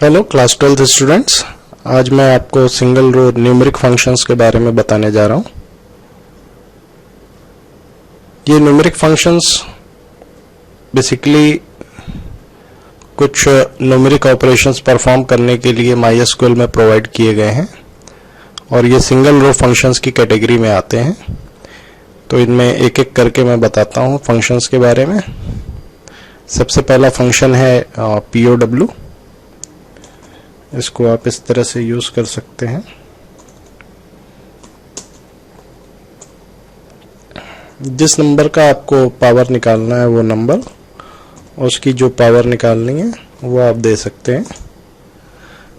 Hello class 12th students, आज मैं आपको सिंगल रो न्यूमेरिक फंक्शंस के बारे में बताने जा रहा हूं। ये न्यूमेरिक फंक्शंस बेसिकली कुछ न्यूमेरिक ऑपरेशंस परफॉर्म करने के लिए MySQL में प्रोवाइड किए गए हैं और ये सिंगल रो फंक्शंस की कैटेगरी में आते हैं। तो इनमें एक एक करके मैं बताता हूं फंक्शंस के बारे में। सबसे पहला फंक्शन है POW। इसको आप इस तरह से यूज कर सकते हैं। जिस नंबर का आपको पावर निकालना है वो नंबर, उसकी जो पावर निकालनी है वो आप दे सकते हैं।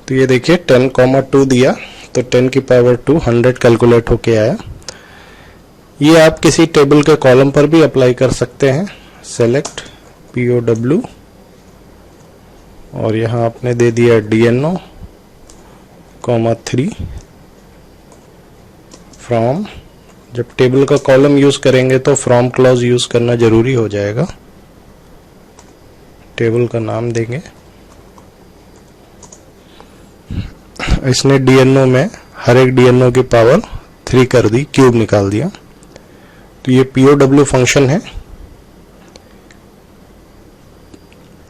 तो ये देखिए 10,2 दिया तो 10 की पावर 2 100 कैलकुलेट होके आया। ये आप किसी टेबल के कॉलम पर भी अप्लाई कर सकते हैं। सेलेक्ट POW और यहाँ आपने दे दिया DNO, 3 फ्रॉम। जब टेबल का कॉलम यूज करेंगे तो फ्रॉम क्लॉज यूज करना जरूरी हो जाएगा। टेबल का नाम देंगे। इसने DNO में हर एक DNO की पावर 3 कर दी, क्यूब निकाल दिया। तो ये POW फंक्शन है।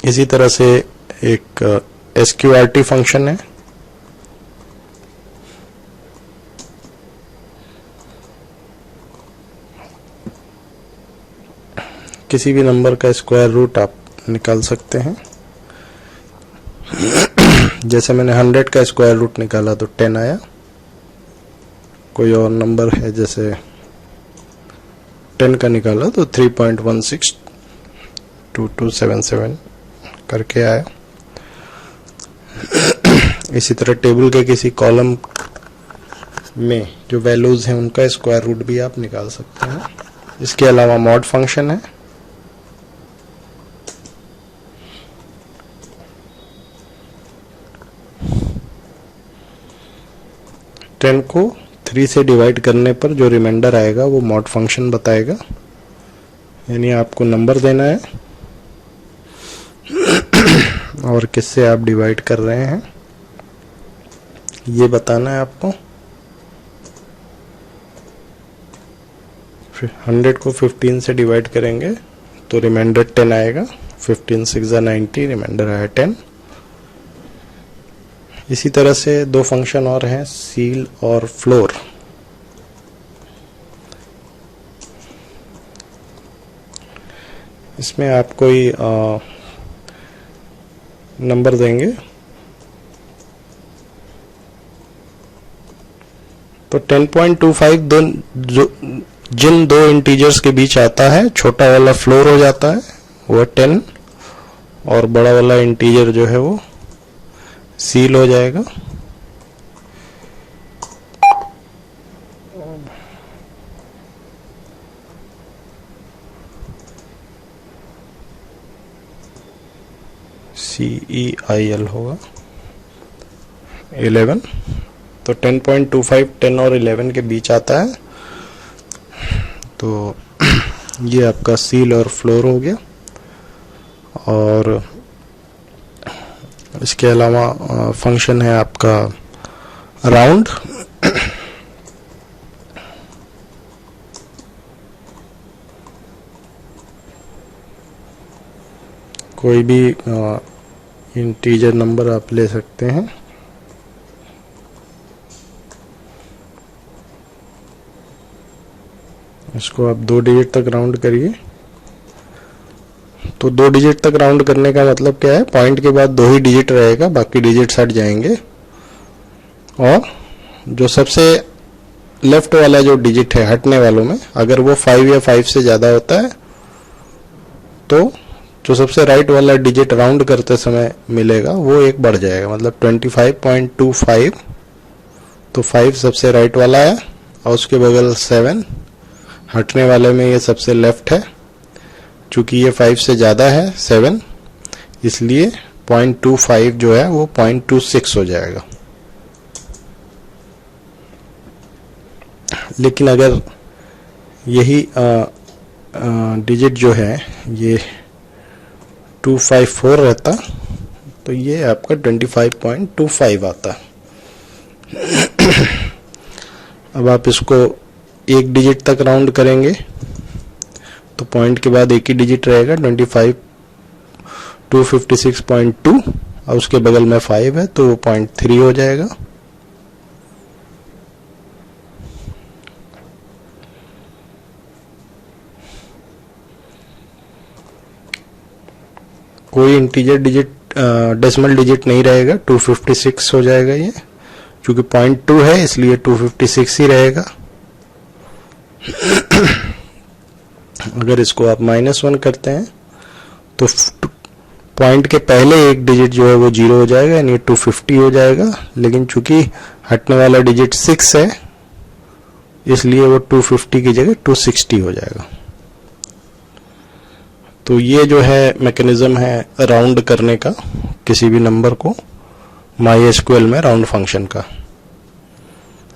इसी तरह से एक SQRT फंक्शन है। किसी भी नंबर का स्क्वायर रूट आप निकाल सकते हैं। जैसे मैंने 100 का स्क्वायर रूट निकाला तो 10 आया। कोई और नंबर है जैसे 10 का निकाला तो 3.162277 करके आया। इसी तरह टेबल के किसी कॉलम में जो वैल्यूज हैं उनका स्क्वायर रूट भी आप निकाल सकते हैं। इसके अलावा मॉड फंक्शन है। टेन को 3 से डिवाइड करने पर जो रिमाइंडर आएगा वो मॉड फंक्शन बताएगा, यानी आपको नंबर देना है और किससे आप डिवाइड कर रहे हैं ये बताना है आपको। फिर 100 को 15 से डिवाइड करेंगे तो रिमाइंडर 10 आएगा। 15 6 90, रिमाइंडर आया 10। इसी तरह से दो फंक्शन और हैं, सील और फ्लोर। इसमें आप कोई नंबर देंगे तो 10.25 जिन दो इंटीजर्स के बीच आता है छोटा वाला फ्लोर हो जाता है, वो 10, और बड़ा वाला इंटीजर जो है वो सील हो जाएगा। CEIL होगा 11। तो 10.25 10 और 11 के बीच आता है। तो ये आपका सील और फ्लोर हो गया। और इसके अलावा फंक्शन है आपका राउंड। कोई भी इंटीजर नंबर आप ले सकते हैं। इसको आप 2 डिजिट तक राउंड करिए। तो 2 डिजिट तक राउंड करने का मतलब क्या है, पॉइंट के बाद 2 ही डिजिट रहेगा, बाकी डिजिट्स हट जाएंगे। और जो सबसे लेफ्ट वाला जो डिजिट है हटने वालों में, अगर वो 5 या 5 से ज्यादा होता है तो जो सबसे राइट वाला डिजिट राउंड करते समय मिलेगा वो एक बढ़ जाएगा, मतलब 25.25। तो 5 सबसे राइट वाला है और उसके बगल 7 हटने वाले में ये सबसे लेफ्ट है। चूंकि ये 5 से ज्यादा है 7, इसलिए 0.25 जो है वो 0.26 हो जाएगा। लेकिन अगर यही डिजिट जो है ये 254 रहता तो ये आपका 25.25 आता है। अब आप इसको एक डिजिट तक राउंड करेंगे तो पॉइंट के बाद एक ही डिजिट रहेगा 256.2 और उसके बगल में 5 है तो वो 0.3 हो जाएगा। कोई इंटीजर डिजिट डेसिमल डिजिट नहीं रहेगा, 256 हो जाएगा ये, क्योंकि 0.2 है इसलिए 256 ही रहेगा। अगर इसको आप -1 करते हैं तो पॉइंट के पहले एक डिजिट जो है वो 0 हो जाएगा, यानी 250 हो जाएगा, लेकिन चूंकि हटने वाला डिजिट 6 है इसलिए वो 250 की जगह 260 हो जाएगा। तो ये जो है मैकेनिज्म है राउंड करने का किसी भी नंबर को MySQL में राउंड फंक्शन का।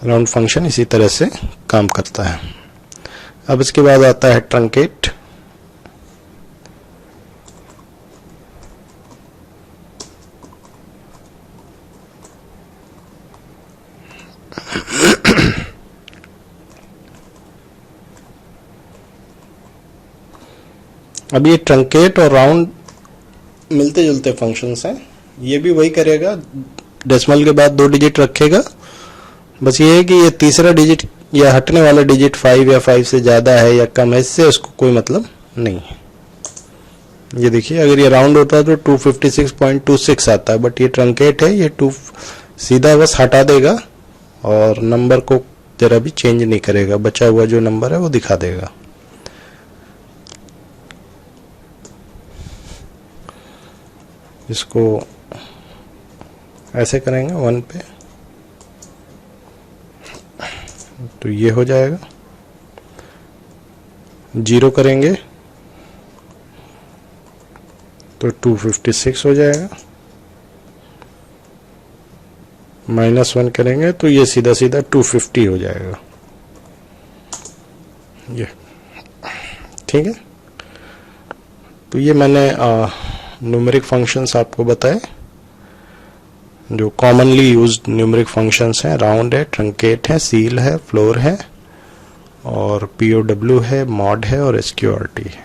राउंड फंक्शन इसी तरह से काम करता है। अब इसके बाद आता है ट्रंकेट। अब ये ट्रंकेट और राउंड मिलते जुलते फंक्शंस हैं। ये भी वही करेगा, डेसिमल के बाद 2 डिजिट रखेगा, बस ये है कि ये तीसरा डिजिट या हटने वाला डिजिट 5 या 5 से ज्यादा है या कम है, इससे उसको कोई मतलब नहीं है। ये देखिए, अगर ये राउंड होता है तो 256.26 आता है, बट ये ट्रंकेट है, ये 2 सीधा बस हटा देगा और नंबर को जरा भी चेंज नहीं करेगा, बचा हुआ जो नंबर है वो दिखा देगा। इसको ऐसे करेंगे 1 पे तो ये हो जाएगा, 0 करेंगे तो 256 हो जाएगा, -1 करेंगे तो ये सीधा सीधा 250 हो जाएगा। ये ठीक है। तो ये मैंने न्यूमेरिक फंक्शंस आपको बताए, जो कॉमनली यूज्ड न्यूमेरिक फंक्शंस हैं। राउंड है, ट्रंकेट है, सील है, फ्लोर है और POW है, मॉड है और SQRT है।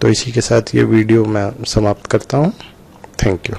तो इसी के साथ ये वीडियो मैं समाप्त करता हूँ। Thank you.